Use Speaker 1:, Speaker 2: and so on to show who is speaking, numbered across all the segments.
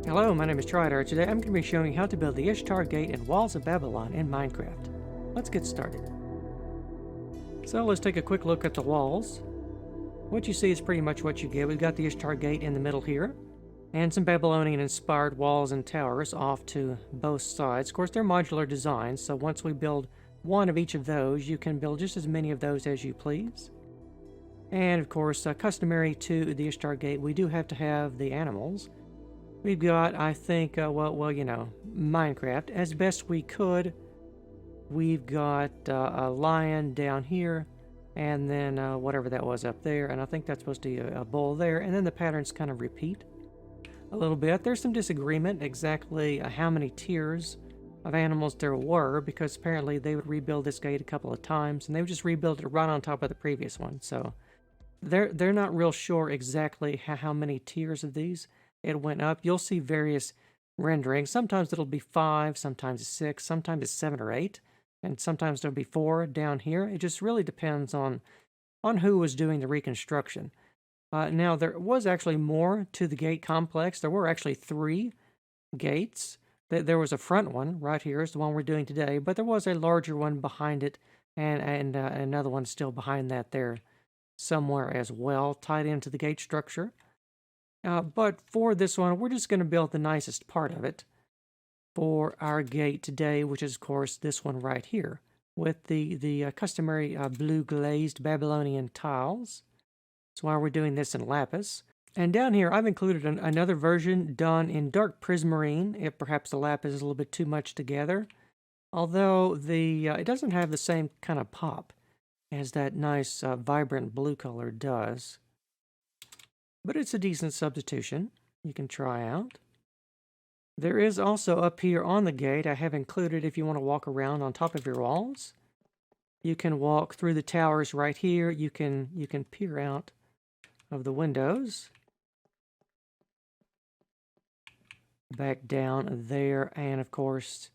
Speaker 1: Hello, my name is Trydar. Today I'm going to be showing you how to build the Ishtar Gate and Walls of Babylon in Minecraft. Let's get started. So let's take a quick look at the walls. What you see is pretty much what you get. We've got the Ishtar Gate in the middle here, and some Babylonian inspired walls and towers off to both sides. Of course, they're modular designs, so once we build one of each of those, you can build just as many of those as you please. And of course, customary to the Ishtar Gate, we do have to have the animals. We've got, I think, Minecraft. As best we could, we've got a lion down here, and then whatever that was up there, and I think that's supposed to be a bull there, and then the patterns kind of repeat a little bit. There's some disagreement exactly how many tiers of animals there were, because apparently they would rebuild this gate a couple of times, and they would just rebuild it right on top of the previous one, so they're not real sure exactly how many tiers of these it went up. You'll see various renderings. Sometimes it'll be 5, sometimes it's 6, sometimes it's 7 or 8, and sometimes there'll be 4 down here. It just really depends on who was doing the reconstruction. Now, there was actually more to the gate complex. There were actually 3 gates. There was a front one right here, is the one we're doing today, but there was a larger one behind it, and another one still behind that there somewhere as well, tied into the gate structure. But for this one, we're just going to build the nicest part of it for our gate today, which is, of course, this one right here, with the customary blue glazed Babylonian tiles. That's why we're doing this in lapis. And down here, I've included another version done in dark prismarine, if perhaps the lapis is a little bit too much together. Although it doesn't have the same kind of pop as that nice vibrant blue color does. But it's a decent substitution you can try out. There is also up here on the gate, I have included, if you want to walk around on top of your walls, you can walk through the towers right here. You can peer out of the windows, back down there, and of course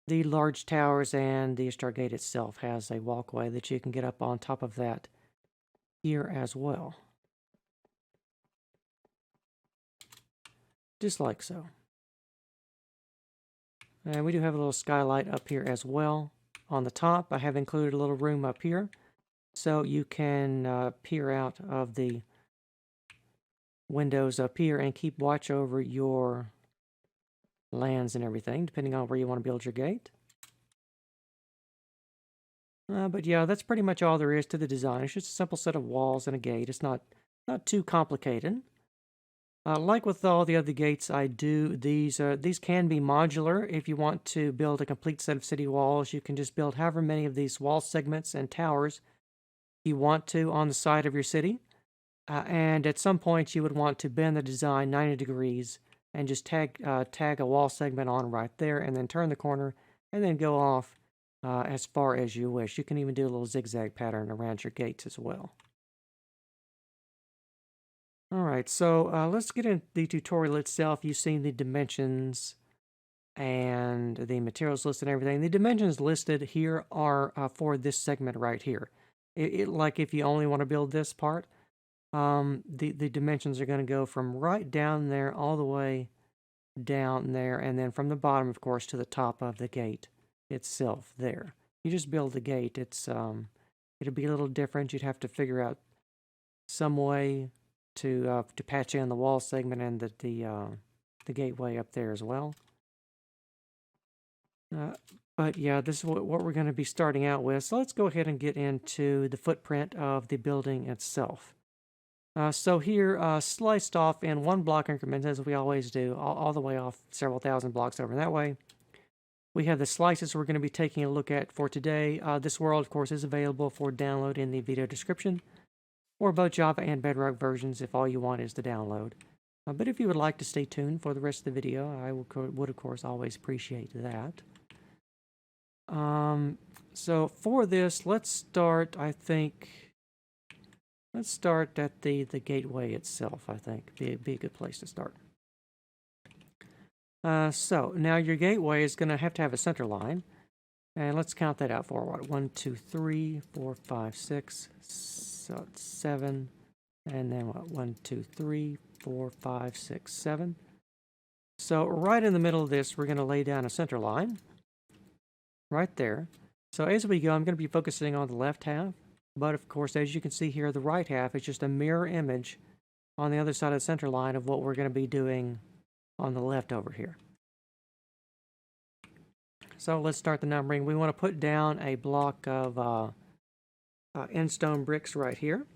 Speaker 1: the large towers and the Ishtar Gate itself has a walkway that you can get up on top of that here as well. Just like so. And we do have a little skylight up here as well. On the top, I have included a little room up here, so you can peer out of the windows up here and keep watch over your lands and everything, depending on where you want to build your gate. But yeah, that's pretty much all there is to the design. It's just a simple set of walls and a gate. It's not too complicated. Like with all the other gates I do, these can be modular. If you want to build a complete set of city walls, you can just build however many of these wall segments and towers you want to on the side of your city. And at some point, you would want to bend the design 90 degrees and just tag a wall segment on right there, and then turn the corner, and then go off as far as you wish. You can even do a little zigzag pattern around your gates as well. Alright, so let's get into the tutorial itself. You've seen the dimensions and the materials list and everything. The dimensions listed here are for this segment right here. Like if you only want to build this part, the dimensions are going to go from right down there all the way down there, and then from the bottom, of course, to the top of the gate itself there. You just build the gate. It'll be a little different. You'd have to figure out some way to patch in the wall segment and the gateway up there as well. But yeah, this is what we're going to be starting out with. So let's go ahead and get into the footprint of the building itself. So here, sliced off in 1 block increments, as we always do, all the way off several thousand blocks over that way. We have the slices we're going to be taking a look at for today. This world, of course, is available for download in the video description, or both Java and Bedrock versions if all you want is the download. But if you would like to stay tuned for the rest of the video, I would of course always appreciate that. So for this, let's start, I think, let's start at the gateway itself, I think. Be a good place to start. So now your gateway is going to have a center line. And let's count that out for what? 1, 2, 3, 4, 5, 6, so it's 7, and then what? 1, 2, 3, 4, 5, 6, 7. So right in the middle of this, we're going to lay down a center line. Right there. So as we go, I'm going to be focusing on the left half. But of course, as you can see here, the right half is just a mirror image on the other side of the center line of what we're going to be doing on the left over here. So let's start the numbering. We want to put down a block of end stone bricks right here.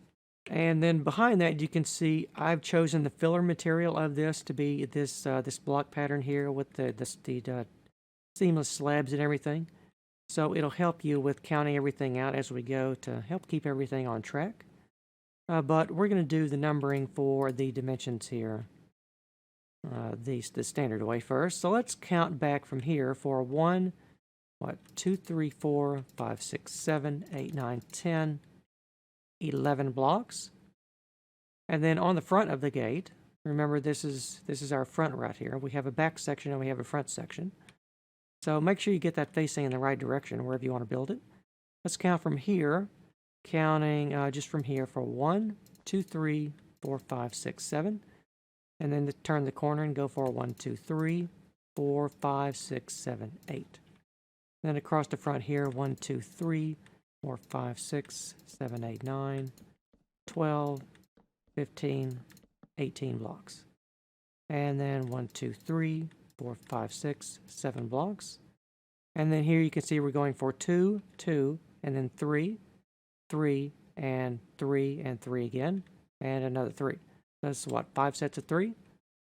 Speaker 1: And then behind that, you can see I've chosen the filler material of this to be this this block pattern here with the seamless slabs and everything. So it'll help you with counting everything out as we go to help keep everything on track. But we're going to do the numbering for the dimensions here the standard way first. So let's count back from here for 1, 2, 3, 4, 5, 6, 7, 8, 9, 10, 11 blocks. And then on the front of the gate, remember this is our front right here. We have a back section and we have a front section. So make sure you get that facing in the right direction wherever you want to build it. Let's count from here, counting just from here for 1, 2, 3, 4, 5, 6, 7. And then turn the corner and go for 1, 2, 3, 4, 5, 6, 7, 8. Then across the front here, 1, 2, 3, 4, 5, 6, 7, 8, 9, 12, 15, 18 blocks. And then 1, 2, 3, 4, 5, 6, 7 blocks. And then here you can see we're going for 2, 2, and then 3, 3, and 3, and 3 again, and another 3. That's what, 5 sets of 3?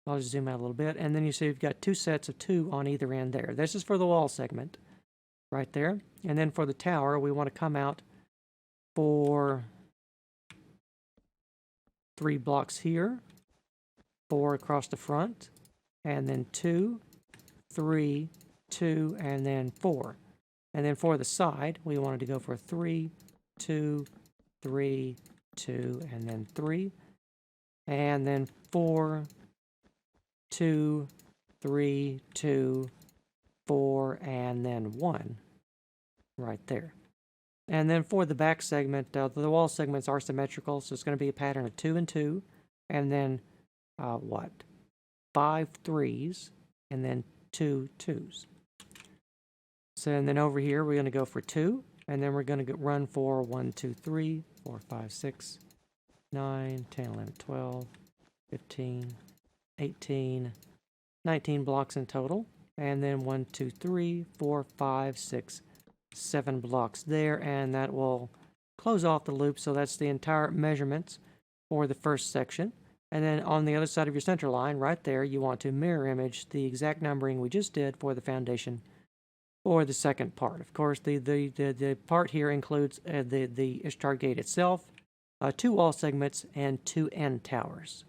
Speaker 1: I'll just zoom out a little bit. And then you see we've got 2 sets of 2 on either end there. This is for the wall segment right there. And then for the tower, we want to come out for 3 blocks here, 4 across the front, and then 2, 3, 2, and then 4. And then for the side, we wanted to go for 3, 2, 3, 2, and then 3. And then 4, 2, 3, 2, 4, and then 1 right there. And then for the back segment, the wall segments are symmetrical, so it's going to be a pattern of 2 and 2, and then 5 3s, and then 2 2s. So and then over here we're going to go for 2, and then we're going to run for 1, 2, 3, 4, 5, 6, 9, 10, 11, 12, 15, 18, 19 blocks in total. And then 1, 2, 3, 4, 5, 6, 7 blocks there, and that will close off the loop. So that's the entire measurements for the first section. And then on the other side of your center line, right there, you want to mirror image the exact numbering we just did for the foundation or the second part. Of course, the part here includes the Ishtar gate itself, 2 wall segments, and 2 end towers.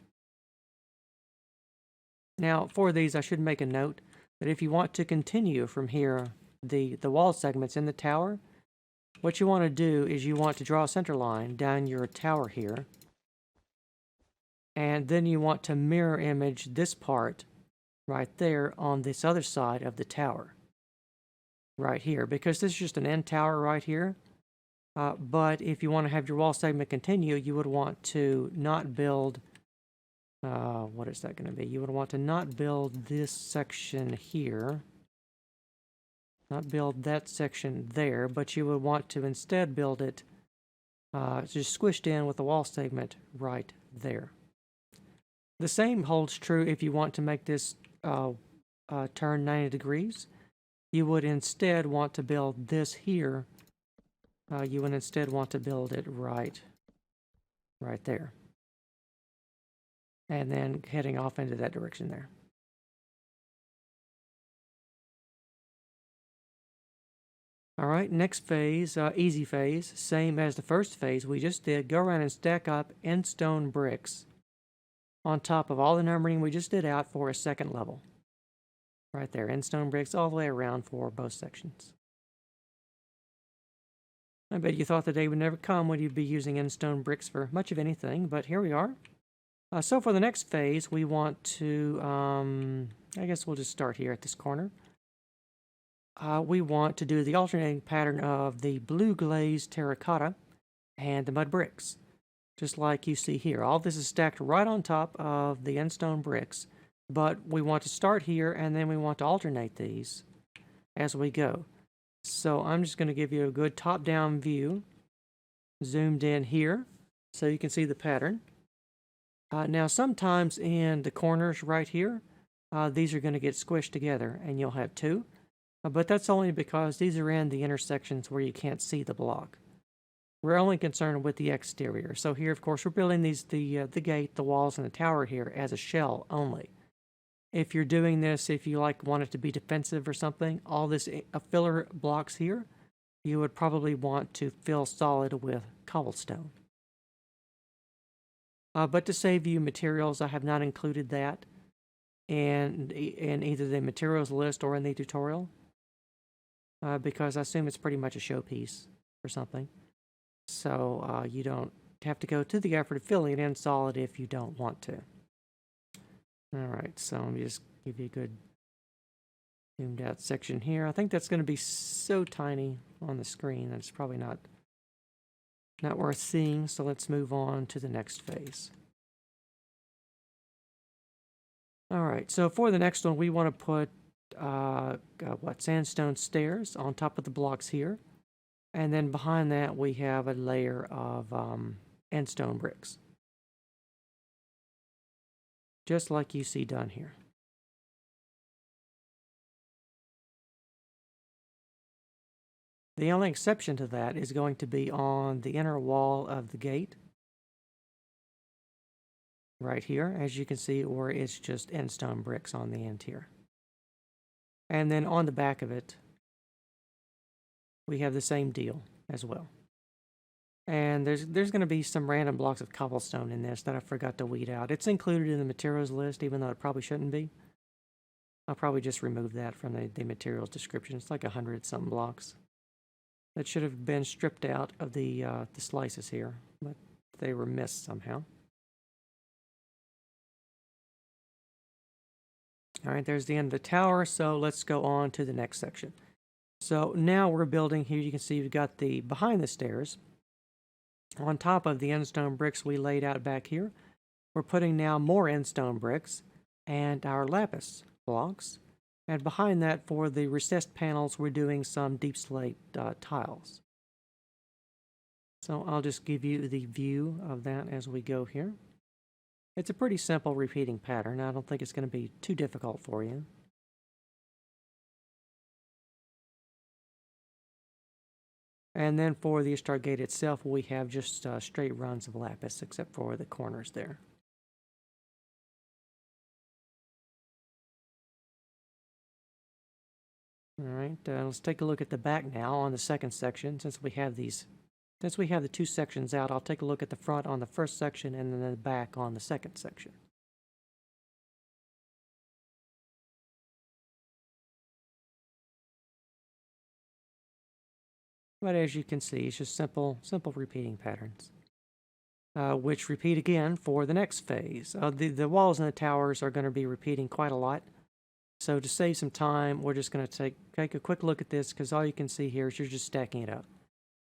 Speaker 1: Now, for these, I should make a note that if you want to continue from here, the wall segments in the tower, what you want to do is you want to draw a center line down your tower here, and then you want to mirror image this part right there on this other side of the tower, right here, because this is just an end tower right here. But if you want to have your wall segment continue, you would want to not build, what is that going to be? You would want to not build this section here, not build that section there, but you would want to instead build it just squished in with the wall segment right there. The same holds true if you want to make this turn 90 degrees. You would instead want to build this here. You would instead want to build it right there. And then heading off into that direction there. All right, next phase, easy phase, same as the first phase we just did. Go around and stack up end stone bricks on top of all the numbering we just did out for a second level. Right there, end stone bricks all the way around for both sections. I bet you thought the day would never come when you'd be using end stone bricks for much of anything, but here we are. So for the next phase, we want to, I guess we'll just start here at this corner. We want to do the alternating pattern of the blue glazed terracotta and the mud bricks, just like you see here. All this is stacked right on top of the end stone bricks, but we want to start here and then we want to alternate these as we go. So I'm just going to give you a good top-down view, zoomed in here, so you can see the pattern. Now sometimes in the corners right here, these are going to get squished together and you'll have two, but that's only because these are in the intersections where you can't see the block. We're only concerned with the exterior. So here, of course, we're building the gate, the walls, and the tower here as a shell only. If you're doing this, if you want it to be defensive or something, all this filler blocks here, you would probably want to fill solid with cobblestone. But to save you materials, I have not included that in either the materials list or in the tutorial, because I assume it's pretty much a showpiece or something. So you don't have to go to the effort of filling it in solid if you don't want to. Alright, so let me just give you a good zoomed out section here. I think that's going to be so tiny on the screen that it's probably not worth seeing, so let's move on to the next phase. Alright, so for the next one we want to put sandstone stairs on top of the blocks here, and then behind that we have a layer of endstone bricks. Just like you see done here. The only exception to that is going to be on the inner wall of the gate. Right here, as you can see, or it's just endstone bricks on the end here. And then on the back of it, we have the same deal as well. And there's going to be some random blocks of cobblestone in this that I forgot to weed out. It's included in the materials list, even though it probably shouldn't be. I'll probably just remove that from the materials description. It's like 100-something blocks. That should have been stripped out of the slices here, but they were missed somehow. Alright, there's the end of the tower, so let's go on to the next section. So now we're building here, you can see we've got the behind the stairs. On top of the endstone bricks we laid out back here, we're putting now more endstone bricks and our lapis blocks. And behind that, for the recessed panels, we're doing some deep slate tiles. So I'll just give you the view of that as we go here. It's a pretty simple repeating pattern. I don't think it's going to be too difficult for you. And then for the Ishtar gate itself, we have just straight runs of lapis, except for the corners there. Alright, let's take a look at the back now on the second section. Since we have the two sections out, I'll take a look at the front on the first section and then the back on the second section. But as you can see, it's just simple repeating patterns, which repeat again for the next phase. The walls and the towers are going to be repeating quite a lot. So to save some time, we're just going to take a quick look at this, because all you can see here is you're just stacking it up.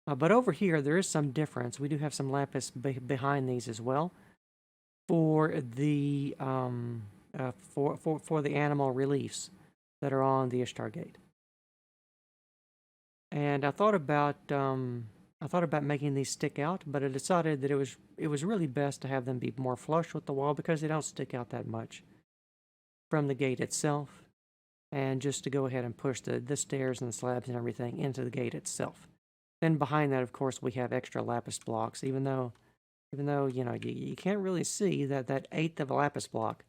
Speaker 1: But over here, there is some difference. We do have some lapis behind these as well for the for the animal reliefs that are on the Ishtar gate. And I thought about making these stick out, but I decided that it was really best to have them be more flush with the wall, because they don't stick out that much from the gate itself, and just to go ahead and push the stairs and the slabs and everything into the gate itself. Then behind that, of course, we have extra lapis blocks, even though you know you can't really see that eighth of a lapis block.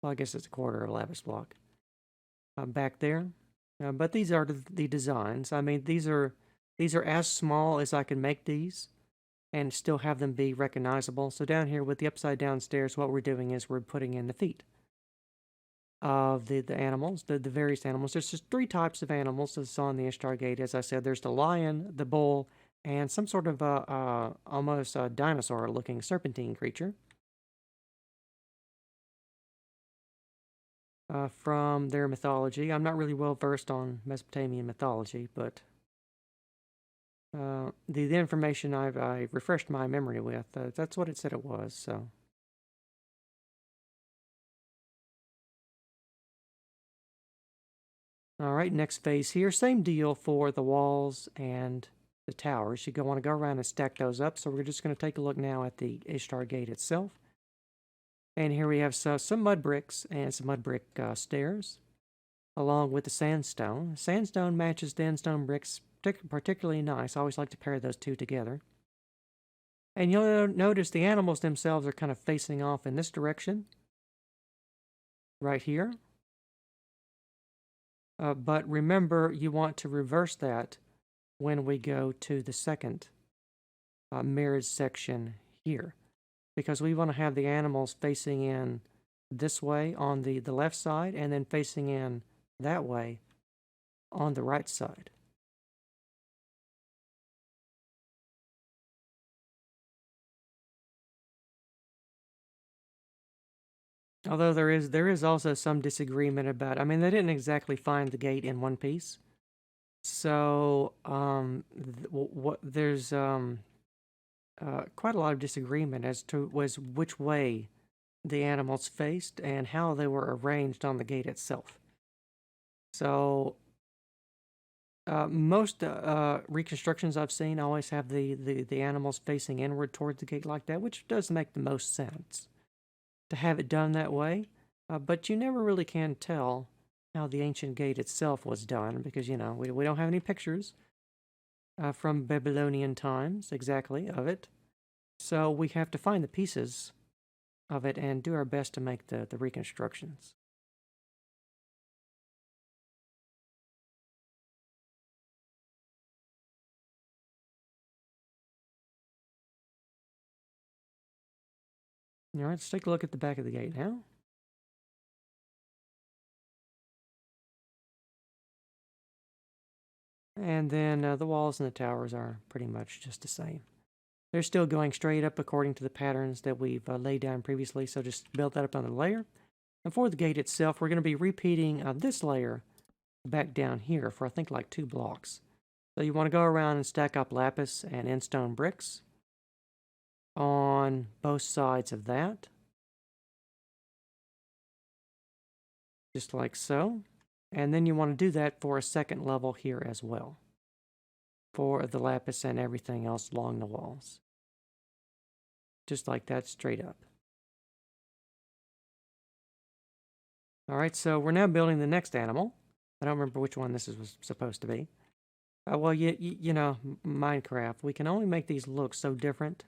Speaker 1: Well, I guess it's a quarter of a lapis block back there. But these are the designs. I mean, these are as small as I can make these, and still have them be recognizable. So down here with the upside down stairs, what we're doing is we're putting in the feet of the animals, the various animals. There's just 3 types of animals that's on the Ishtar gate. As I said, there's the lion, the bull, and some sort of almost dinosaur-looking serpentine creature. From their mythology. I'm not really well versed on Mesopotamian mythology, but the information I refreshed my memory with, that's what it said it was. So All right, next phase here. Same deal for the walls and the towers. You want to go around and stack those up. So we're just going to take a look now at the Ishtar Gate itself. And here we have some mud bricks and some mud brick stairs, along with the sandstone. Sandstone matches the stone bricks particularly nice. I always like to pair those two together. And you'll notice the animals themselves are kind of facing off in this direction, right here. But remember, you want to reverse that when we go to the second mirrored section here, because we want to have the animals facing in this way on the left side and then facing in that way on the right side. Although there is also some disagreement about, I mean, they didn't exactly find the gate in one piece. So there's quite a lot of disagreement as to which way the animals faced and how they were arranged on the gate itself. So most reconstructions I've seen always have the animals facing inward towards the gate like that, which does make the most sense to have it done that way. But you never really can tell how the ancient gate itself was done because, you know, we don't have any pictures from Babylonian times exactly of it. So we have to find the pieces of it and do our best to make the reconstructions. All right, let's take a look at the back of the gate now. And then the walls and the towers are pretty much just the same. They're still going straight up according to the patterns that we've laid down previously, so just build that up on the layer. And for the gate itself, we're going to be repeating this layer back down here for I think like 2 blocks. So you want to go around and stack up lapis and endstone bricks on both sides of that. Just like so. And then you want to do that for a second level here as well, for the lapis and everything else along the walls. Just like that, straight up. All right, so we're now building the next animal. I don't remember which one this was supposed to be. Well, you know, Minecraft, we can only make these look so different.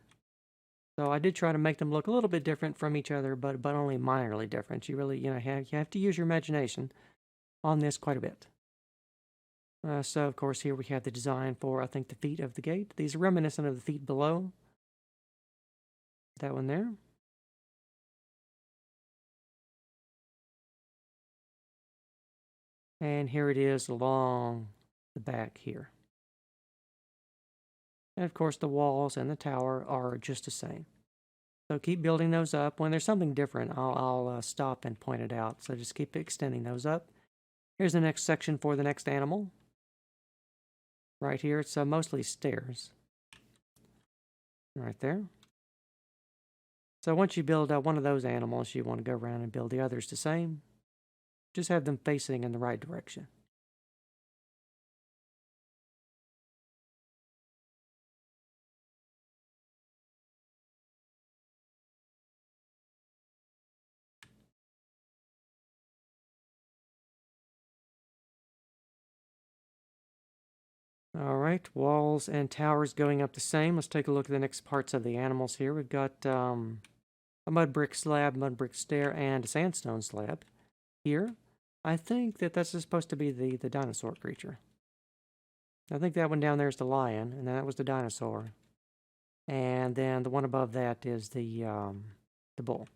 Speaker 1: So I did try to make them look a little bit different from each other, but only minorly different. You really, you know, you have to use your imagination on this quite a bit. So, of course, here we have the design for, I think, the feet of the gate. These are reminiscent of the feet below. That one there. And here it is along the back here. And, of course, the walls and the tower are just the same. So keep building those up. When there's something different, I'll stop and point it out. So just keep extending those up. Here's the next section for the next animal. Right here, it's mostly stairs. Right there. So once you build one of those animals, you want to go around and build the others the same. Just have them facing in the right direction. All right, walls and towers going up the same. Let's take a look at the next parts of the animals here. We've got a mud brick slab, mud brick stair, and a sandstone slab here. I think that's supposed to be the dinosaur creature. I think that one down there is the lion, and that was the dinosaur. And then the one above that is the bull.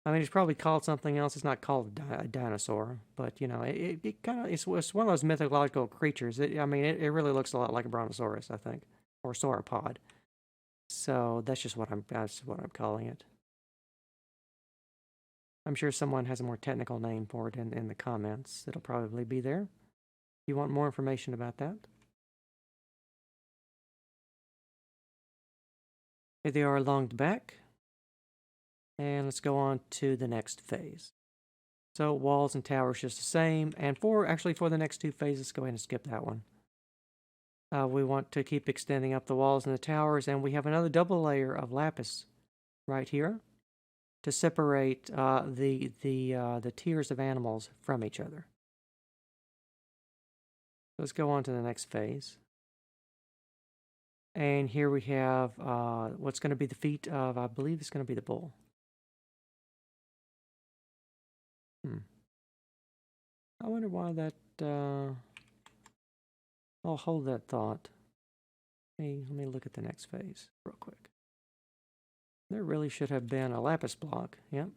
Speaker 1: I mean, it's probably called something else. It's not called a dinosaur, but you know, it kind of it's one of those mythological creatures. I mean, it really looks a lot like a brontosaurus, I think, or sauropod. So that's what I'm calling it. I'm sure someone has a more technical name for it in the comments. It'll probably be there. If you want more information about that. Here they are along the back. And let's go on to the next phase. So walls and towers just the same. And actually for the next two phases, let's go ahead and skip that one. We want to keep extending up the walls and the towers, and we have another double layer of lapis right here to separate the tiers of animals from each other. Let's go on to the next phase. And here we have what's going to be the feet of, I believe it's going to be the bull. I wonder why that, I'll hold that thought. Let me look at the next phase real quick. There really should have been a lapis block, yep.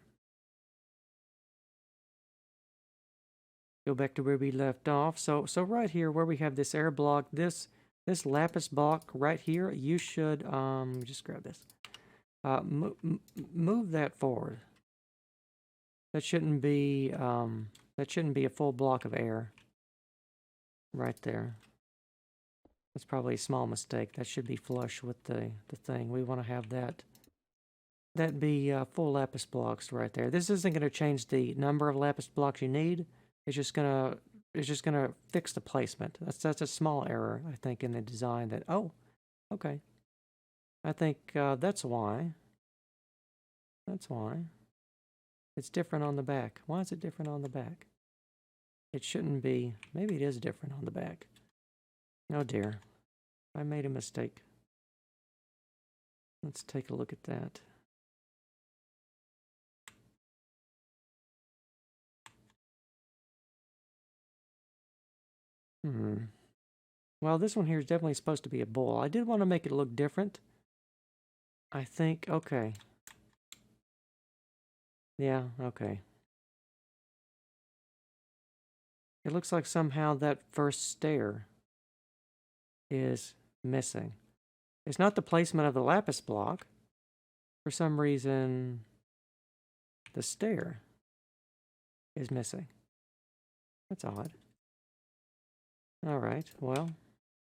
Speaker 1: Go back to where we left off. So right here where we have this air block, this lapis block right here, you should, just grab this. Move that forward. That shouldn't be a full block of air right there. That's probably a small mistake. That should be flush with the thing. We want to have that be full lapis blocks right there. This isn't going to change the number of lapis blocks you need. It's just gonna fix the placement. That's a small error, I think, in the design. That okay. I think that's why. That's why. It's different on the back. Why is it different on the back? It shouldn't be. Maybe it is different on the back. Oh dear. I made a mistake. Let's take a look at that. Well, this one here is definitely supposed to be a bull. I did want to make it look different. I think, okay. Yeah, okay. It looks like somehow that first stair is missing. It's not the placement of the lapis block. For some reason, the stair is missing. That's odd. All right, well,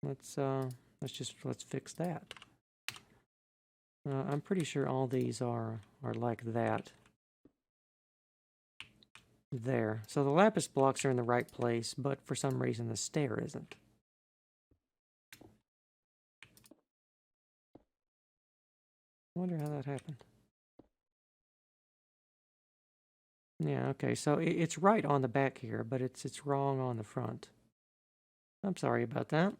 Speaker 1: let's fix that. I'm pretty sure all these are like that. There. So the lapis blocks are in the right place, but for some reason the stair isn't. I wonder how that happened. Yeah, okay, so it's right on the back here, but it's wrong on the front. I'm sorry about that.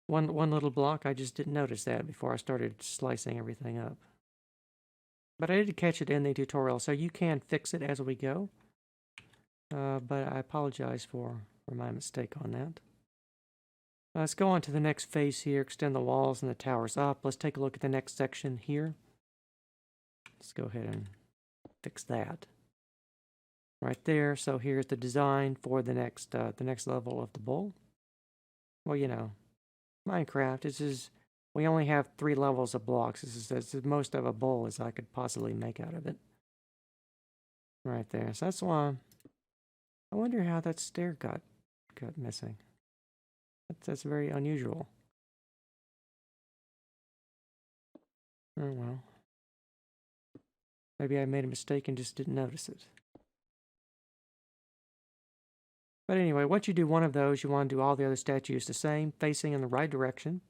Speaker 1: One little block, I just didn't notice that before I started slicing everything up. But I did catch it in the tutorial, so you can fix it as we go. But I apologize for my mistake on that. Let's go on to the next phase here, extend the walls and the towers up. Let's take a look at the next section here. Let's go ahead and fix that. Right there, so here's the design for the next level of the bull. Well, you know, Minecraft, we only have 3 levels of blocks. This is the most of a bull as I could possibly make out of it. Right there, so that's why I wonder how that stair got missing. That's very unusual. Oh well. Maybe I made a mistake and just didn't notice it. But anyway, once you do one of those, you want to do all the other statues the same, facing in the right direction.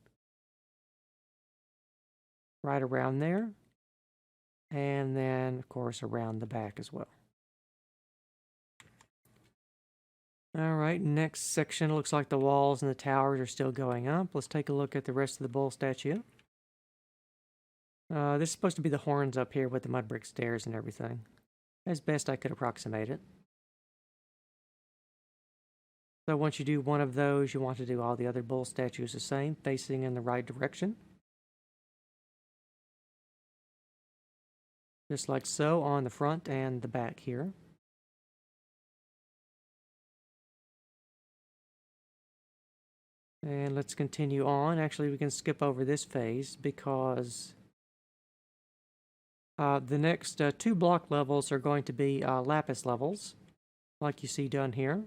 Speaker 1: Right around there. And then, of course, around the back as well. Alright, next section. Looks like the walls and the towers are still going up. Let's take a look at the rest of the bull statue. This is supposed to be the horns up here with the mud brick stairs and everything. As best I could approximate it. So once you do one of those, you want to do all the other bull statues the same, facing in the right direction. Just like so on the front and the back here. And let's continue on. Actually, we can skip over this phase because the next 2 block levels are going to be lapis levels, like you see done here.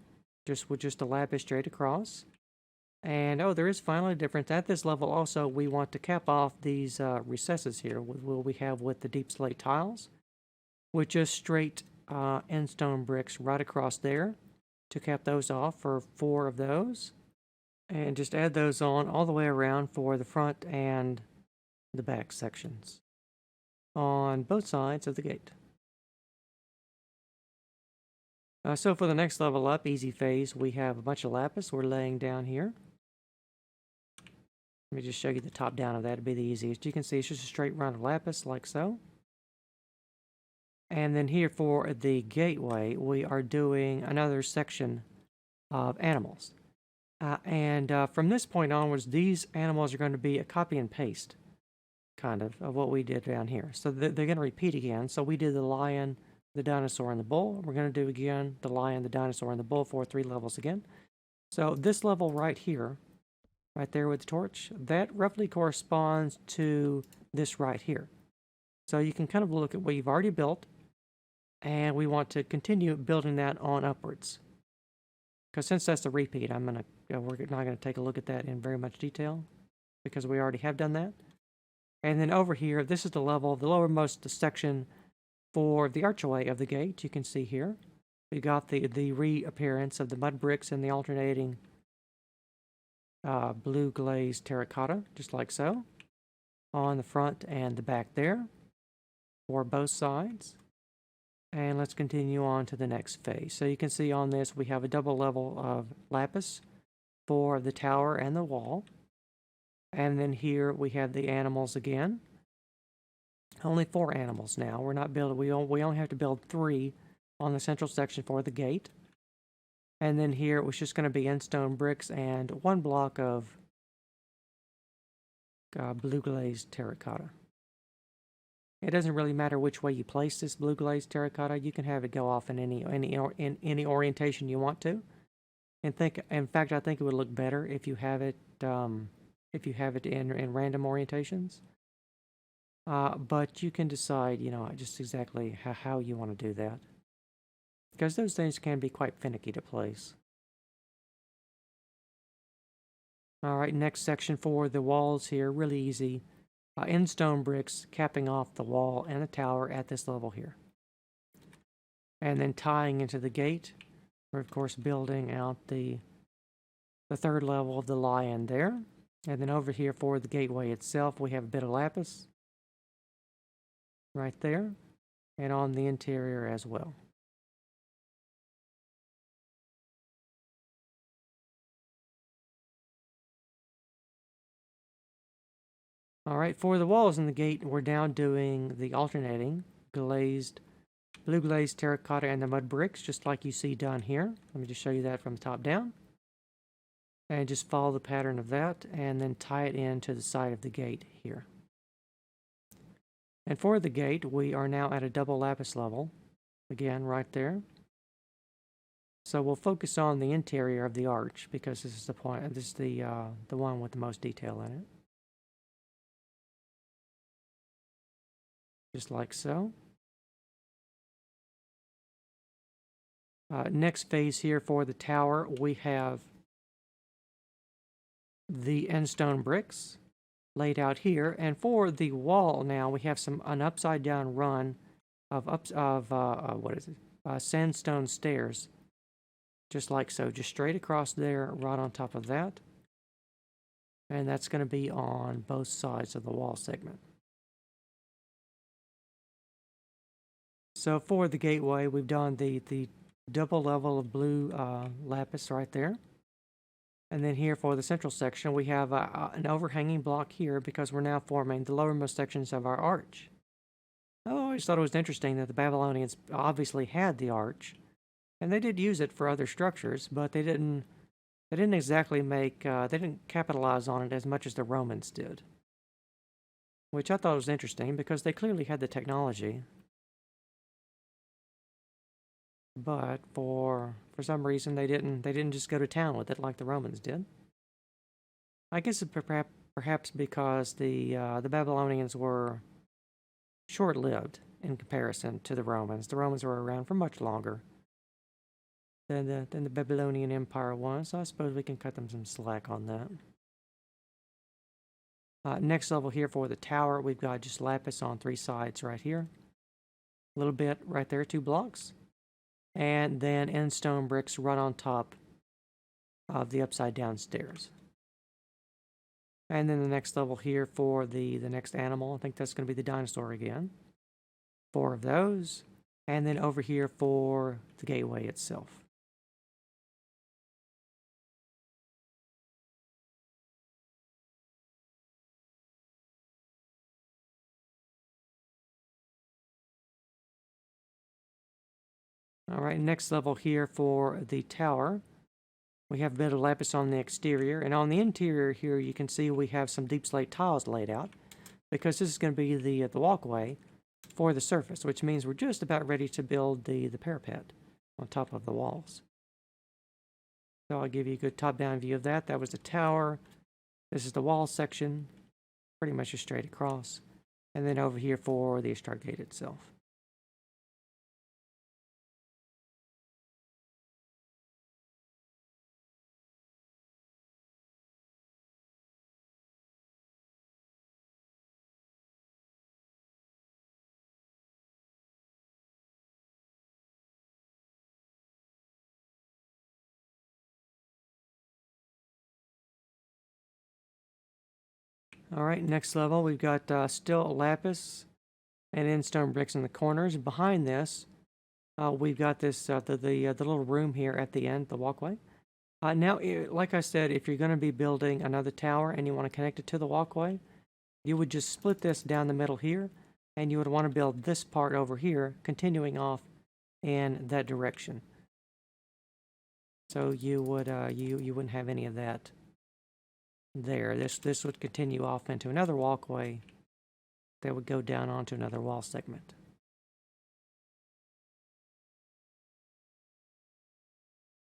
Speaker 1: With just a lapis straight across. And there is finally a difference. At this level also, we want to cap off these recesses here we have with the deep slate tiles with just straight end stone bricks right across there to cap those off for 4 of those. And just add those on all the way around for the front and the back sections on both sides of the gate. So for the next level up, easy phase, we have a bunch of lapis we're laying down here. Let me just show you the top down of that. It'd be the easiest. You can see it's just a straight run of lapis like so. And then here for the gateway, we are doing another section of animals. From this point onwards, these animals are going to be a copy and paste, kind of what we did down here. So they're going to repeat again. So we did the lion, the dinosaur, and the bull. We're going to do again the lion, the dinosaur, and the bull for 3 levels again. So this level right here, right there with the torch, that roughly corresponds to this right here. So you can kind of look at what you've already built, and we want to continue building that on upwards. Because since that's a repeat, we're not going to take a look at that in very much detail, because we already have done that. And then over here, this is the level, the lowermost section for the archway of the gate. You can see here, we got the reappearance of the mud bricks and the alternating blue glazed terracotta, just like so, on the front and the back there for both sides. And let's continue on to the next phase. So you can see on this we have a double level of lapis for the tower and the wall. And then here we have the animals again. Only 4 animals now. We're not building, we only have to build 3 on the central section for the gate. And then here it was just going to be end stone bricks and 1 block of blue glazed terracotta. It doesn't really matter which way you place this blue glazed terracotta. You can have it go off in any orientation you want to. In fact, I think it would look better if you have it in random orientations. But you can decide, just exactly how you want to do that, because those things can be quite finicky to place. All right, next section for the walls here, really easy. End stone bricks capping off the wall and the tower at this level here. And then tying into the gate, we're of course building out the 3rd level of the lion there. And then over here for the gateway itself, we have a bit of lapis right there, and on the interior as well. All right, for the walls in the gate, we're now doing the alternating blue glazed terracotta and the mud bricks, just like you see down here. Let me just show you that from the top down. And just follow the pattern of that, and then tie it into the side of the gate here. And for the gate, we are now at a double lapis level, again, right there. So we'll focus on the interior of the arch, because this is the point. This is the one with the most detail in it. Just like so. Next phase here for the tower, we have the end stone bricks laid out here, and for the wall now we have an upside down run of sandstone stairs, just like so, just straight across there, right on top of that, and that's going to be on both sides of the wall segment. So for the gateway, we've done the double level of blue lapis right there. And then here for the central section, we have an overhanging block here because we're now forming the lowermost sections of our arch. I always thought it was interesting that the Babylonians obviously had the arch, and they did use it for other structures, but they didn't exactly they didn't capitalize on it as much as the Romans did. Which I thought was interesting because they clearly had the technology. But for some reason they didn't just go to town with it like the Romans did. I guess it's perhaps because the Babylonians were short-lived in comparison to the Romans. The Romans were around for much longer than the Babylonian Empire was, so I suppose we can cut them some slack on that. Next level here for the tower, we've got just lapis on 3 sides right here. little bit right there, 2 blocks. And then end stone bricks run on top of the upside down stairs. And then the next level here for the next animal, I think that's going to be the dinosaur again. 4 of those. And then over here for the gateway itself. All right, next level here for the tower. We have a bit of lapis on the exterior, and on the interior here you can see we have some deep slate tiles laid out because this is going to be the walkway for the surface, which means we're just about ready to build the parapet on top of the walls. So I'll give you a good top-down view of that. That was the tower. This is the wall section, pretty much just straight across. And then over here for the Ishtar gate itself. All right, next level, we've got still lapis and end stone bricks in the corners. Behind this, we've got this the little room here at the end, the walkway. Now, like I said, if you're going to be building another tower and you want to connect it to the walkway, you would just split this down the middle here, and you would want to build this part over here, continuing off in that direction. So you would you wouldn't have any of that there. This would continue off into another walkway that would go down onto another wall segment.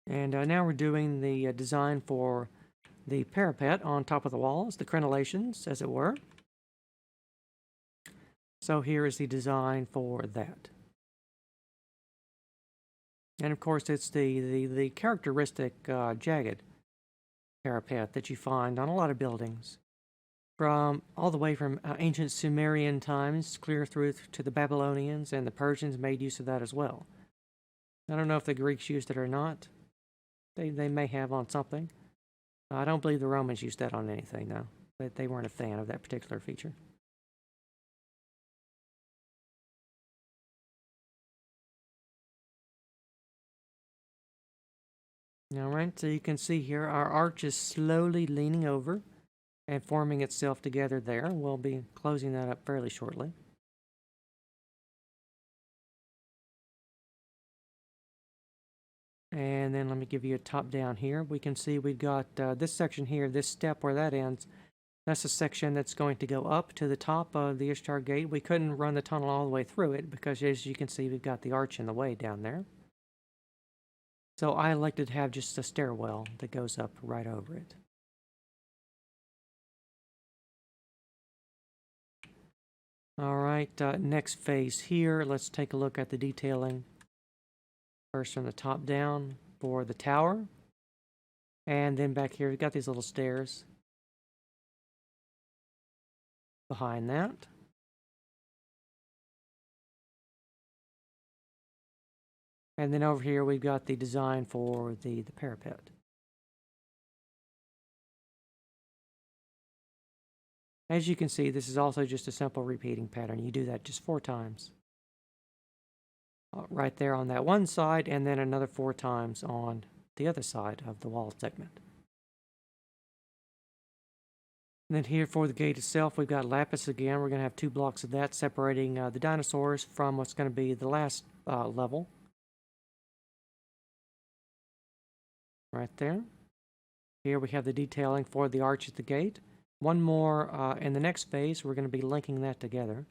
Speaker 1: And now we're doing the design for the parapet on top of the walls, the crenellations, as it were. So here is the design for that. And of course, it's the characteristic jagged parapet that you find on a lot of buildings, from all the way from ancient Sumerian times clear through to the Babylonians, and the Persians made use of that as well. I don't know if the Greeks used it or not. They may have on something. I don't believe the Romans used that on anything, though. But they weren't a fan of that particular feature. All right, so you can see here our arch is slowly leaning over and forming itself together there. We'll be closing that up fairly shortly. And then let me give you a top down here. We can see we've got this section here, this step where that ends. That's a section that's going to go up to the top of the Ishtar gate. We couldn't run the tunnel all the way through it because, as you can see, we've got the arch in the way down there. So I elected to have just a stairwell that goes up right over it. All right, next phase here. Let's take a look at the detailing. First from the top down for the tower. And then back here, we've got these little stairs behind that. And then over here, we've got the design for the parapet. As you can see, this is also just a simple repeating pattern. You do that just 4 times. Right there on that one side, and then another 4 times on the other side of the wall segment. And then here for the gate itself, we've got lapis again. We're going to have 2 blocks of that separating the dinosaurs from what's going to be the last level. Right there. Here we have the detailing for the arch at the gate. One more in the next phase. We're going to be linking that together.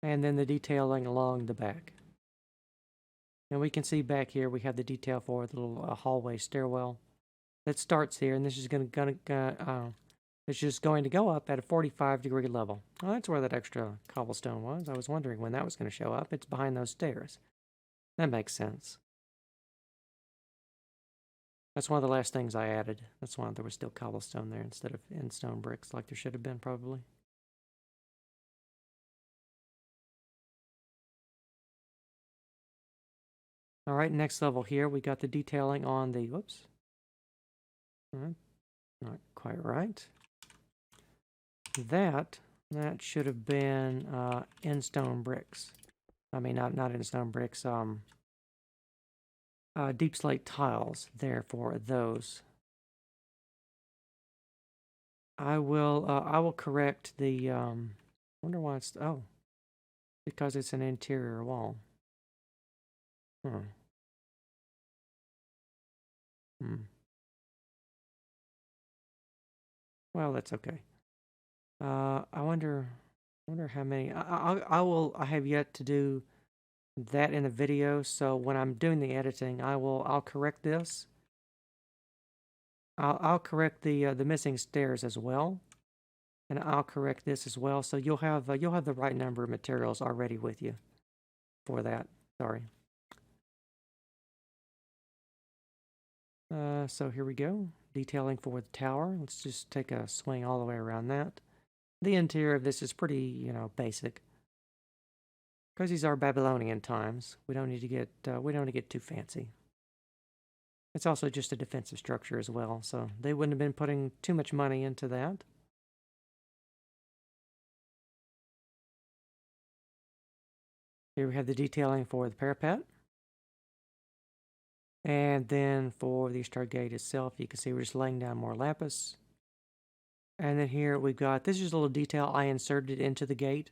Speaker 1: And then the detailing along the back. And we can see back here we have the detail for the little hallway stairwell that starts here, and this is it's just going to go up at a 45-degree level. Well, that's where that extra cobblestone was. I was wondering when that was going to show up. It's behind those stairs. That makes sense. That's one of the last things I added. That's why there was still cobblestone there instead of end stone bricks, like there should have been probably. All right, next level here, we got the detailing on the, whoops. All right, not quite right. That should have been in stone bricks. I mean, not in stone bricks, deep slate tiles there for those. I will correct the, wonder why it's, oh, because it's an interior wall. Hmm. Well, that's okay. I wonder how many, I have yet to do that in the video, so when I'm doing the editing, I'll correct this. I'll correct the missing stairs as well, and I'll correct this as well. So you'll have the right number of materials already with you for that. Sorry. So here we go. Detailing for the tower. Let's just take a swing all the way around that. The interior of this is pretty, basic. Because these are Babylonian times, we don't need to get too fancy. It's also just a defensive structure as well, so they wouldn't have been putting too much money into that. Here we have the detailing for the parapet. And then for the Ishtar gate itself, you can see we're just laying down more lapis. And then here we've got, this is a little detail I inserted into the gate,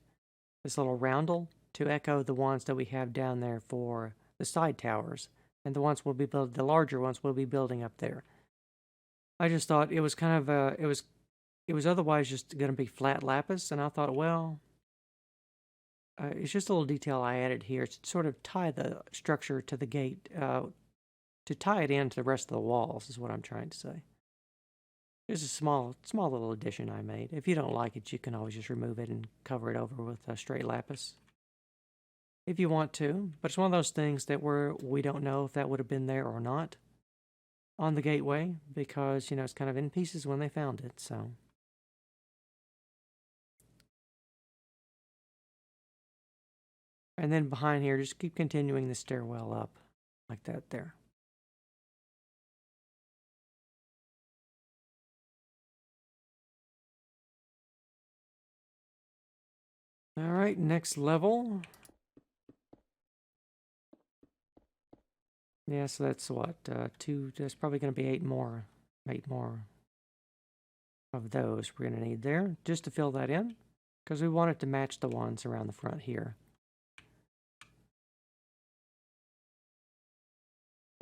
Speaker 1: this little roundel to echo the ones that we have down there for the side towers. And the ones we'll be the larger ones we'll be building up there. I just thought it was kind of it was otherwise just going to be flat lapis, and I thought, well, it's just a little detail I added here to sort of tie the structure to the gate, to tie it into the rest of the walls is what I'm trying to say. It's a small little addition I made. If you don't like it, you can always just remove it and cover it over with straight lapis if you want to. But it's one of those things that we don't know if that would have been there or not on the gateway, because it's kind of in pieces when they found it. So and then behind here, just keep continuing the stairwell up like that there. All right, next level. Yeah, so that's what, two, there's probably going to be 8 more of those we're going to need there, just to fill that in, because we want it to match the ones around the front here.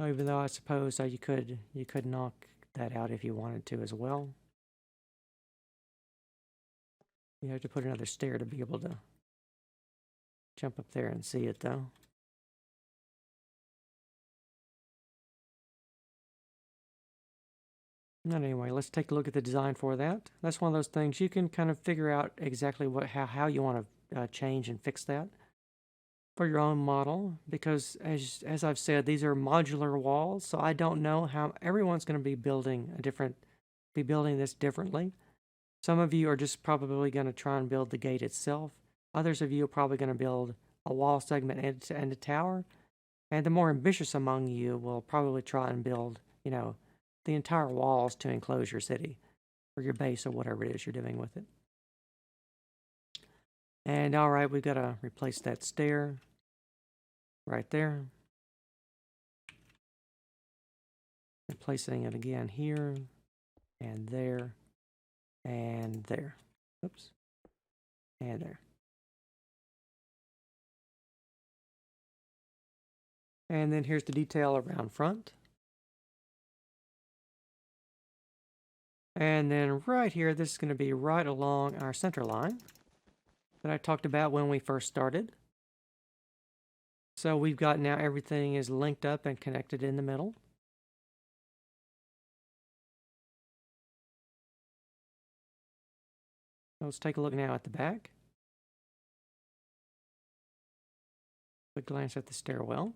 Speaker 1: Even though I suppose you could knock that out if you wanted to as well. You have to put another stair to be able to jump up there and see it, though. But anyway, let's take a look at the design for that. That's one of those things you can kind of figure out exactly how you want to change and fix that for your own model, because as I've said, these are modular walls, so I don't know how everyone's going to be building this differently. Some of you are just probably going to try and build the gate itself. Others of you are probably going to build a wall segment and a tower. And the more ambitious among you will probably try and build, the entire walls to enclose your city or your base or whatever it is you're doing with it. And all right, we've got to replace that stair right there. Replacing it again here and there and there. Oops. And there. And then here's the detail around front. And then right here, this is going to be right along our center line that I talked about when we first started. So we've got now everything is linked up and connected in the middle. Let's take a look now at the back. Quick glance at the stairwell.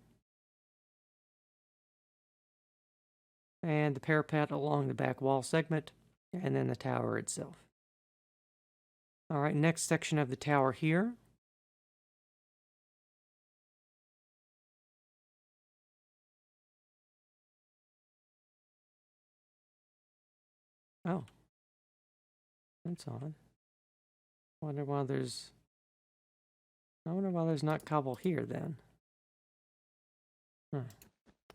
Speaker 1: And the parapet along the back wall segment, and then the tower itself. All right, next section of the tower here. Oh, that's odd. I wonder why there's not cobble here then. Huh.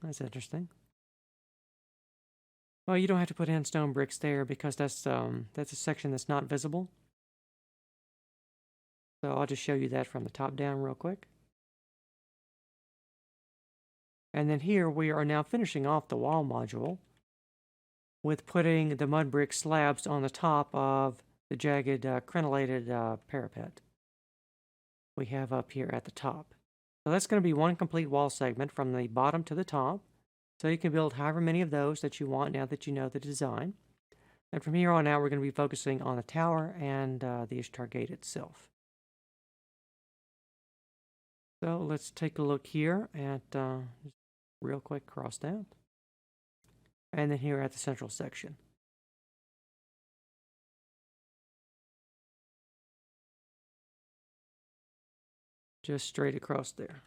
Speaker 1: That's interesting. Well, you don't have to put in stone bricks there because that's a section that's not visible. So I'll just show you that from the top down real quick. And then here we are now finishing off the wall module with putting the mud brick slabs on the top of the jagged crenellated parapet we have up here at the top. So that's going to be one complete wall segment from the bottom to the top. So you can build however many of those that you want now that you know the design. And from here on out, we're going to be focusing on the tower and the Ishtar gate itself. So let's take a look here at real quick cross that. And then here at the central section. Just straight across there.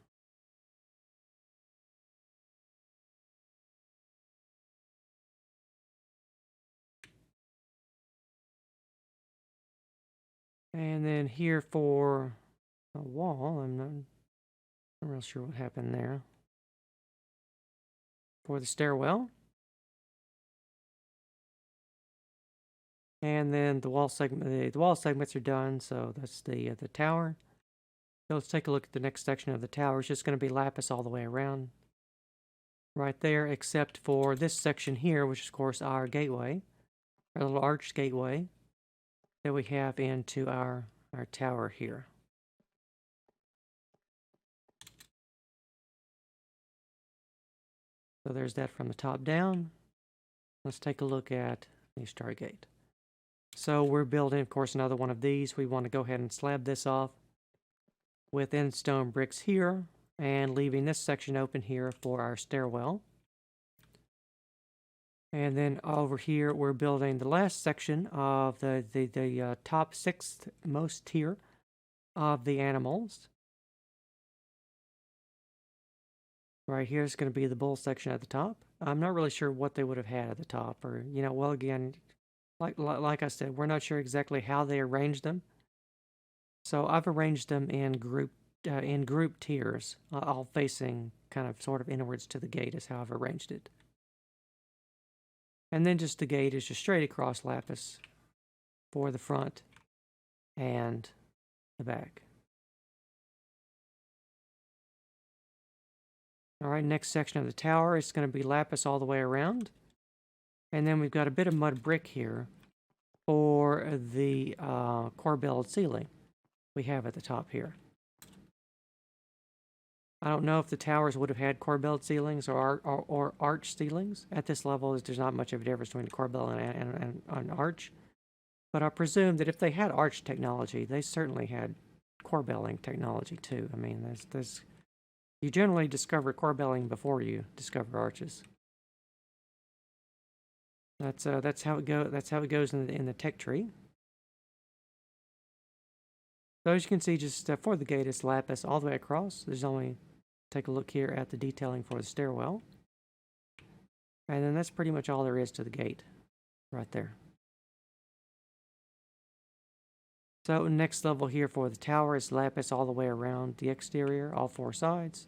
Speaker 1: And then here for a wall, I'm not real sure what happened there. For the stairwell. And then the wall segment, the wall segments are done, so that's the tower. So let's take a look at the next section of the tower. It's just going to be lapis all the way around. Right there, except for this section here, which is, of course, our gateway. Our little arched gateway that we have into our tower here. So there's that from the top down. Let's take a look at the Ishtar gate. So we're building, of course, another one of these. We want to go ahead and slab this off with end stone bricks here and leaving this section open here for our stairwell. And then over here, we're building the last section of the top sixth most tier of the animals. Right here is going to be the bull section at the top. I'm not really sure what they would have had at the top, or well, again, like I said, we're not sure exactly how they arranged them. So I've arranged them in group tiers, all facing kind of sort of inwards to the gate is how I've arranged it. And then just the gate is just straight across lapis for the front and the back. All right, next section of the tower is going to be lapis all the way around. And then we've got a bit of mud brick here for the corbelled ceiling we have at the top here. I don't know if the towers would have had corbelled ceilings or arch ceilings. At this level, there's not much of a difference between a corbel and an arch. But I presume that if they had arch technology, they certainly had corbelling technology too. I mean, you generally discover corbelling before you discover arches. That's how it goes. That's how it goes in the tech tree. So as you can see, just for the gate, it's lapis all the way across. There's only, take a look here at the detailing for the stairwell. And then that's pretty much all there is to the gate right there. So next level here for the tower is lapis all the way around the exterior, all four sides.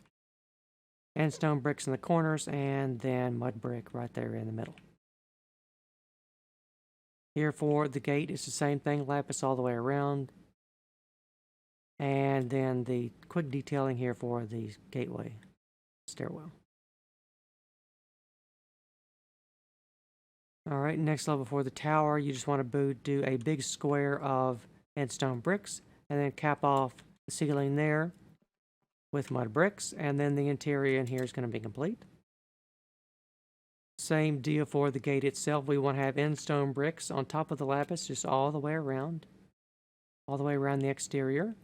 Speaker 1: And stone bricks in the corners, and then mud brick right there in the middle. Here for the gate, it's the same thing, lapis all the way around. And then the quick detailing here for the gateway stairwell. All right, next level for the tower, you just want to do a big square of end stone bricks and then cap off the ceiling there with mud bricks, and then the interior in here is going to be complete. Same deal for the gate itself. We want to have end stone bricks on top of the lapis, just all the way around the exterior.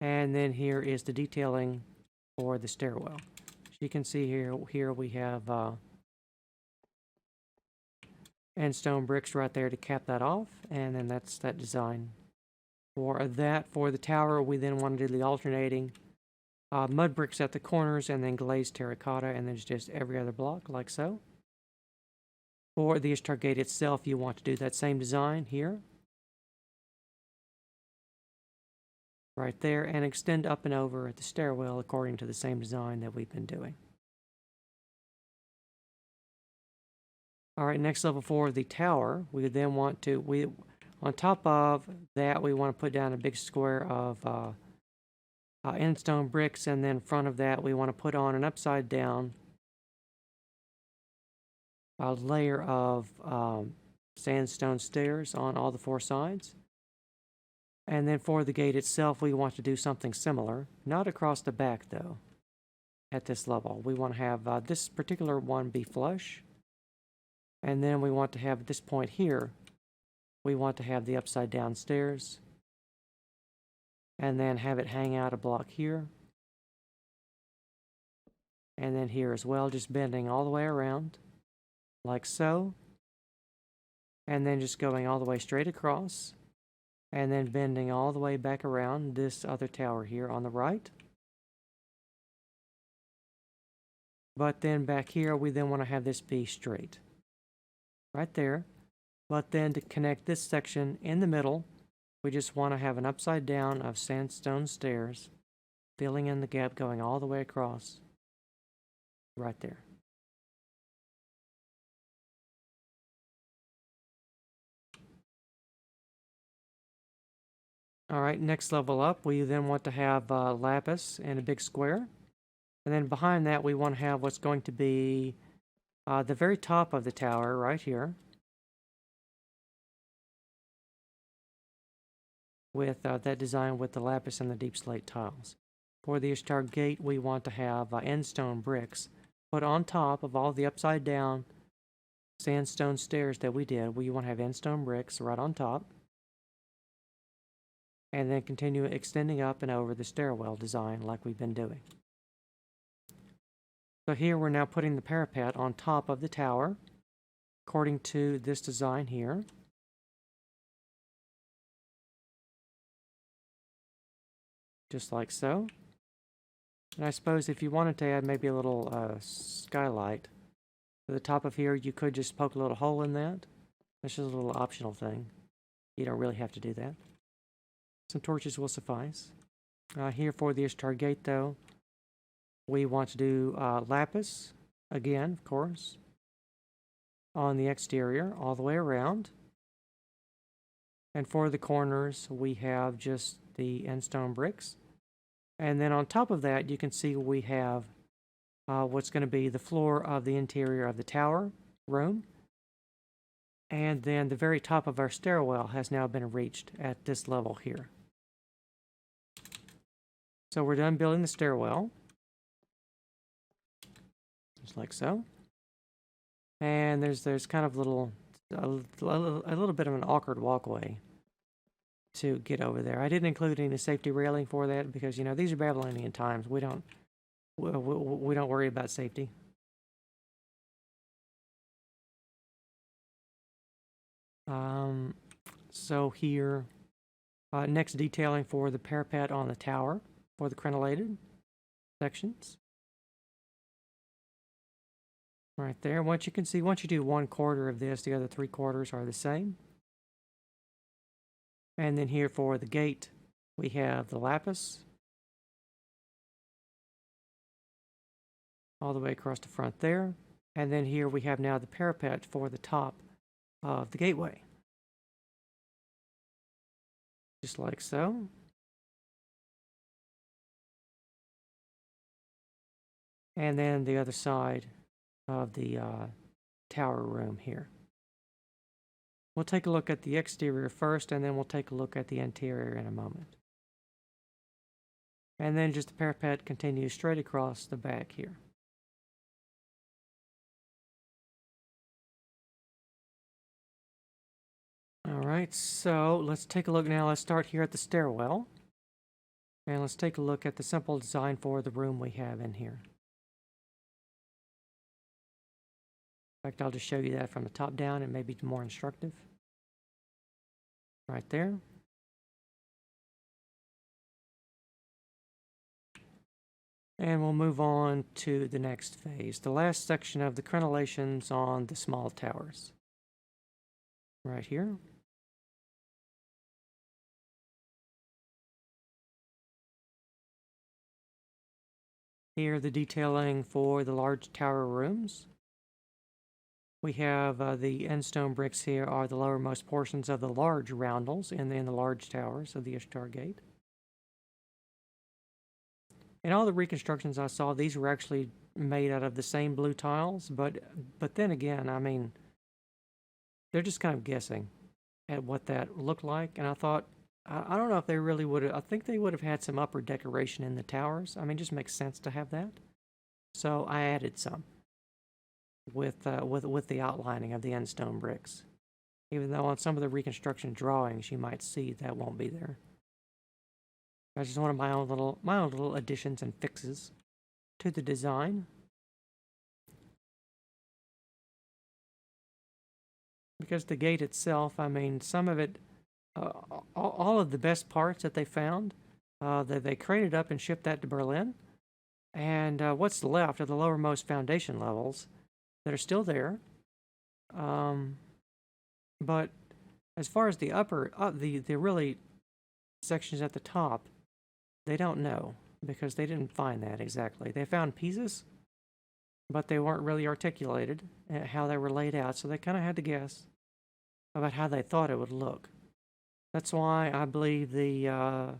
Speaker 1: And then here is the detailing for the stairwell. As you can see here we have end stone bricks right there to cap that off, and then that's that design. For the tower, we then want to do the alternating mud bricks at the corners, and then glazed terracotta, and then just every other block like so. For the Ishtar gate itself, you want to do that same design here. Right there, and extend up and over at the stairwell according to the same design that we've been doing. All right, next level for the tower, we then want to, on top of that, we want to put down a big square of end stone bricks, and then in front of that, we want to put on an upside down layer of sandstone stairs on all the four sides. And then for the gate itself, we want to do something similar, not across the back though, at this level. We want to have this particular one be flush. And then we want to have at this point here, we want to have the upside down stairs. And then have it hang out a block here. And then here as well, just bending all the way around, like so. And then just going all the way straight across. And then bending all the way back around this other tower here on the right. But then back here, we then want to have this be straight. Right there. But then to connect this section in the middle, we just want to have an upside down of sandstone stairs, filling in the gap going all the way across. Right there. All right, next level up, we then want to have lapis in a big square. And then behind that, we want to have what's going to be the very top of the tower right here. With that design with the lapis and the deep slate tiles. For the Ishtar gate, we want to have end stone bricks put on top of all the upside down sandstone stairs that we did. We want to have end stone bricks right on top. And then continue extending up and over the stairwell design like we've been doing. So here we're now putting the parapet on top of the tower according to this design here. Just like so. And I suppose if you wanted to add maybe a little skylight to the top of here, you could just poke a little hole in that. That's just a little optional thing. You don't really have to do that. Some torches will suffice. Here for the Ishtar gate, though, we want to do lapis, again, of course, on the exterior, all the way around. And for the corners, we have just the end stone bricks. And then on top of that, you can see we have what's going to be the floor of the interior of the tower room. And then the very top of our stairwell has now been reached at this level here. So we're done building the stairwell. Just like so. And there's kind of a little bit of an awkward walkway to get over there. I didn't include any safety railing for that because, you know, these are Babylonian times. We don't worry about safety. So here, next detailing for the parapet on the tower for the crenellated sections. Right there. Once you can see, once you do 1/4 of this, the other 3/4 are the same. And then here for the gate, we have the lapis all the way across the front there. And then here we have now the parapet for the top of the gateway. Just like so. And then the other side of the tower room here. We'll take a look at the exterior first, and then we'll take a look at the interior in a moment. And then just the parapet continues straight across the back here. All right, so let's take a look now. Let's start here at the stairwell. And let's take a look at the simple design for the room we have in here. In fact, I'll just show you that from the top down. It may be more instructive. Right there. And we'll move on to the next phase, the last section of the crenellations on the small towers. Right here. Here, the detailing for the large tower rooms. We have the end stone bricks here are the lowermost portions of the large roundels in the large towers of the Ishtar Gate. In all the reconstructions I saw, these were actually made out of the same blue tiles, but then again, I mean, they're just kind of guessing at what that looked like, and I thought, I don't know if they really would have, I think they would have had some upper decoration in the towers. I mean, it just makes sense to have that. So I added some with the outlining of the end stone bricks. Even though on some of the reconstruction drawings you might see that won't be there. That's just one of my own little additions and fixes to the design. Because the gate itself, I mean, some of it, all of the best parts that they found, they crated up and shipped that to Berlin. And what's left are the lowermost foundation levels that are still there. But as far as the upper, the really sections at the top, they don't know because they didn't find that exactly. They found pieces, but they weren't really articulated at how they were laid out, so they kind of had to guess about how they thought it would look. That's why I believe I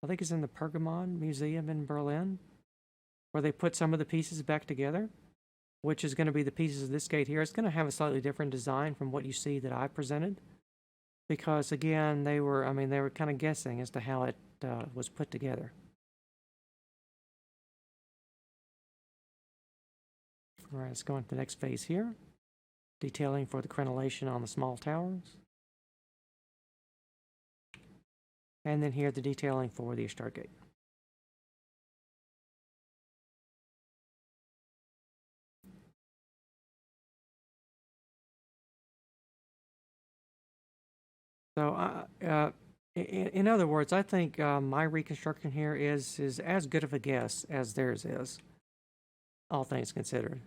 Speaker 1: think it's in the Pergamon Museum in Berlin, where they put some of the pieces back together, which is going to be the pieces of this gate here. It's going to have a slightly different design from what you see that I presented, because again, they were kind of guessing as to how it was put together. All right, let's go on to the next phase here. Detailing for the crenellation on the small towers. And then here, the detailing for the Ishtar Gate. So, in other words, I think my reconstruction here is as good of a guess as theirs is, all things considered.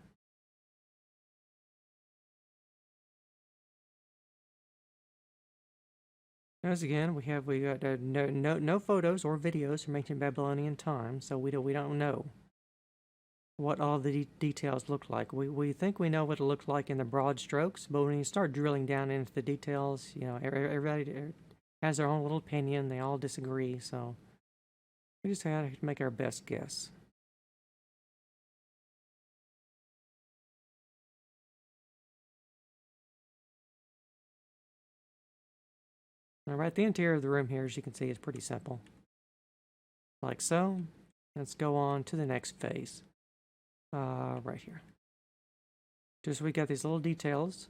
Speaker 1: As again, we got no photos or videos from ancient Babylonian times, so we don't know what all the details look like. We think we know what it looked like in the broad strokes, but when you start drilling down into the details, you know, everybody has their own little opinion. They all disagree, so we just had to make our best guess. All right, the interior of the room here, as you can see, is pretty simple. Like so. Let's go on to the next phase. Right here. Just we got these little details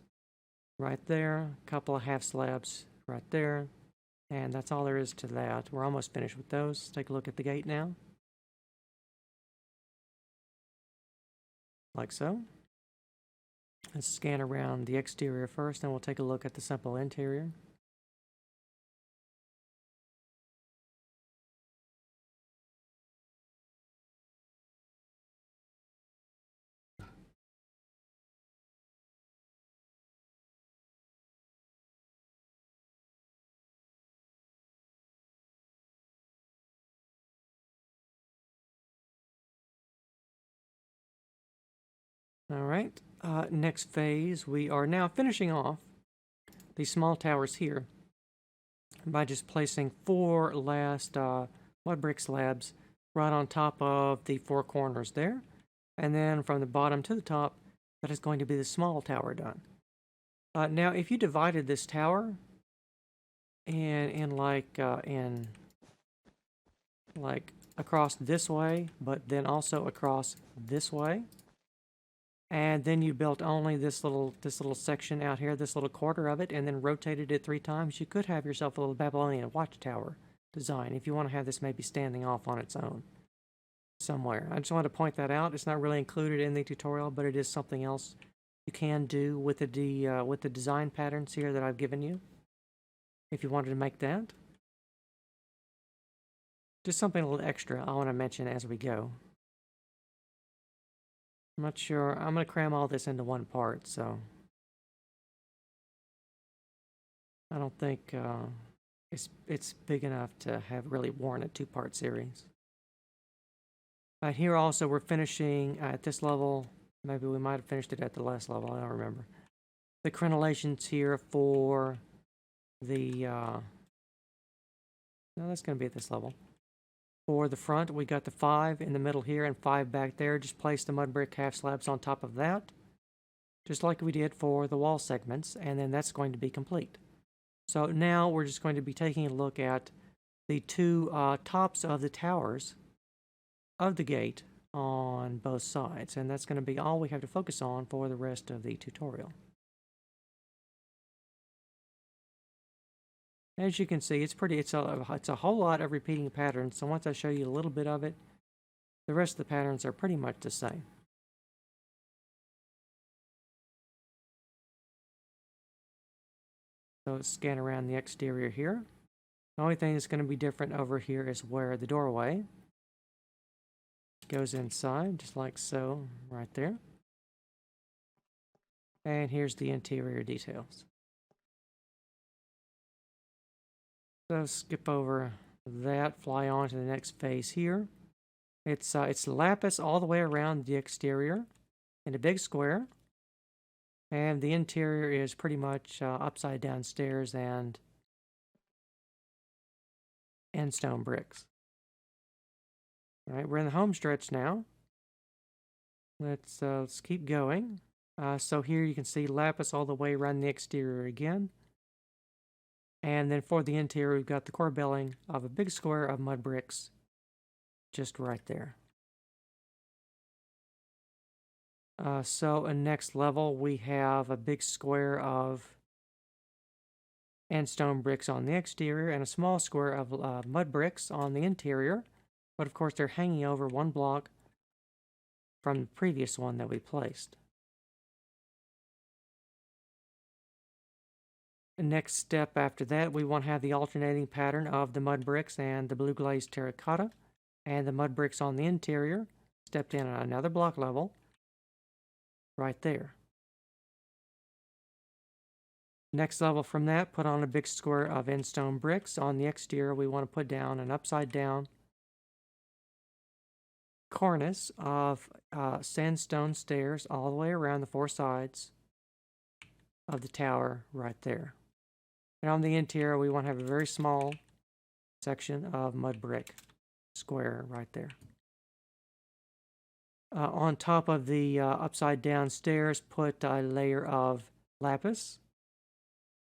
Speaker 1: right there, a couple of half slabs right there, and that's all there is to that. We're almost finished with those. Let's take a look at the gate now. Like so. Let's scan around the exterior first, then we'll take a look at the simple interior. All right, next phase, we are now finishing off these small towers here by just placing 4 last mud brick slabs right on top of the 4 corners there. And then from the bottom to the top, that is going to be the small tower done. Now, if you divided this tower in across this way, but then also across this way, and then you built only this little section out here, this little quarter of it, and then rotated it 3 times, you could have yourself a little Babylonian watchtower design if you want to have this maybe standing off on its own somewhere. I just wanted to point that out. It's not really included in the tutorial, but it is something else you can do with the design patterns here that I've given you if you wanted to make that. Just something a little extra I want to mention as we go. I'm not sure. I'm going to cram all this into one part, so I don't think it's big enough to have really warrant a two-part series. Right here also we're finishing at this level. Maybe we might have finished it at the last level. I don't remember. The crenellations here for the no, that's going to be at this level. For the front, we got the 5 in the middle here and 5 back there. Just place the mud brick half slabs on top of that, just like we did for the wall segments, and then that's going to be complete. So now we're just going to be taking a look at the two tops of the towers of the gate on both sides, and that's going to be all we have to focus on for the rest of the tutorial. As you can see, it's a whole lot of repeating patterns, so once I show you a little bit of it, the rest of the patterns are pretty much the same. So let's scan around the exterior here. The only thing that's going to be different over here is where the doorway goes inside, just like so, right there. And here's the interior details. So skip over that, fly on to the next phase here. It's lapis all the way around the exterior in a big square. And the interior is pretty much upside down stairs and stone bricks. All right, we're in the home stretch now. Let's keep going. So here you can see lapis all the way around the exterior again. And then for the interior, we've got the core building of a big square of mud bricks just right there. So in next level, we have a big square of stone bricks on the exterior and a small square of mud bricks on the interior. But of course, they're hanging over one block from the previous one that we placed. The next step after that, we want to have the alternating pattern of the mud bricks and the blue glazed terracotta, and the mud bricks on the interior stepped in at another block level right there. Next level from that, put on a big square of stone bricks. On the exterior, we want to put down an upside down cornice of sandstone stairs all the way around the 4 sides of the tower right there. And on the interior, we want to have a very small section of mud brick square right there. On top of the upside down stairs, put a layer of lapis.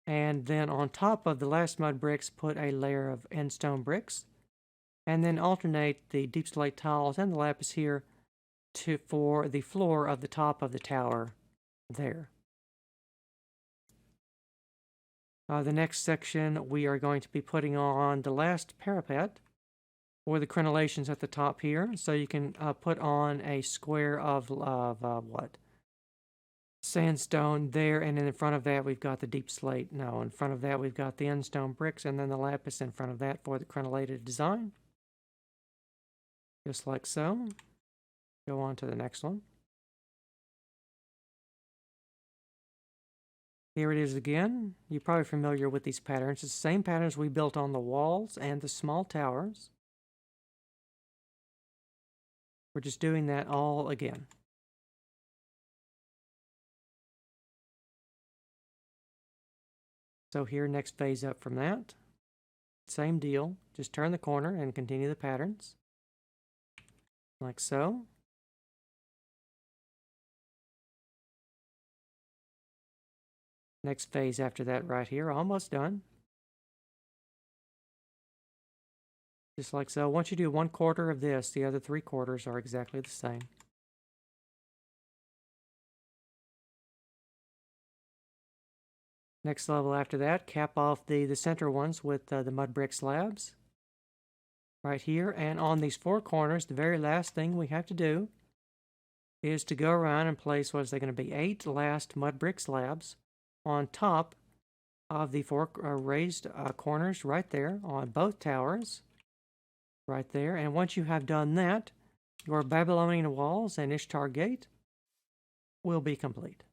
Speaker 1: And then on top of the last mud bricks, put a layer of stone bricks. And then alternate the deep slate tiles and the lapis here for the floor of the top of the tower there. The next section, we are going to be putting on the last parapet or the crenellations at the top here. So you can put on a square of sandstone there, and in front of that we've got the deep slate. No, in front of that we've got the stone bricks, and then the lapis in front of that for the crenellated design. Just like so. Go on to the next one. Here it is again. You're probably familiar with these patterns. It's the same patterns we built on the walls and the small towers. We're just doing that all again. So here, next phase up from that. Same deal. Just turn the corner and continue the patterns. Like so. Next phase after that right here, almost done. Just like so. Once you do 1/4 of this, the other 3/4 are exactly the same. Next level after that, cap off the center ones with the mud brick slabs. Right here, and on these 4 corners, the very last thing we have to do is to go around and place, what is there going to be, 8 last mud brick slabs on top of the 4 raised corners right there on both towers. Right there. And once you have done that, your Babylonian walls and Ishtar gate will be complete.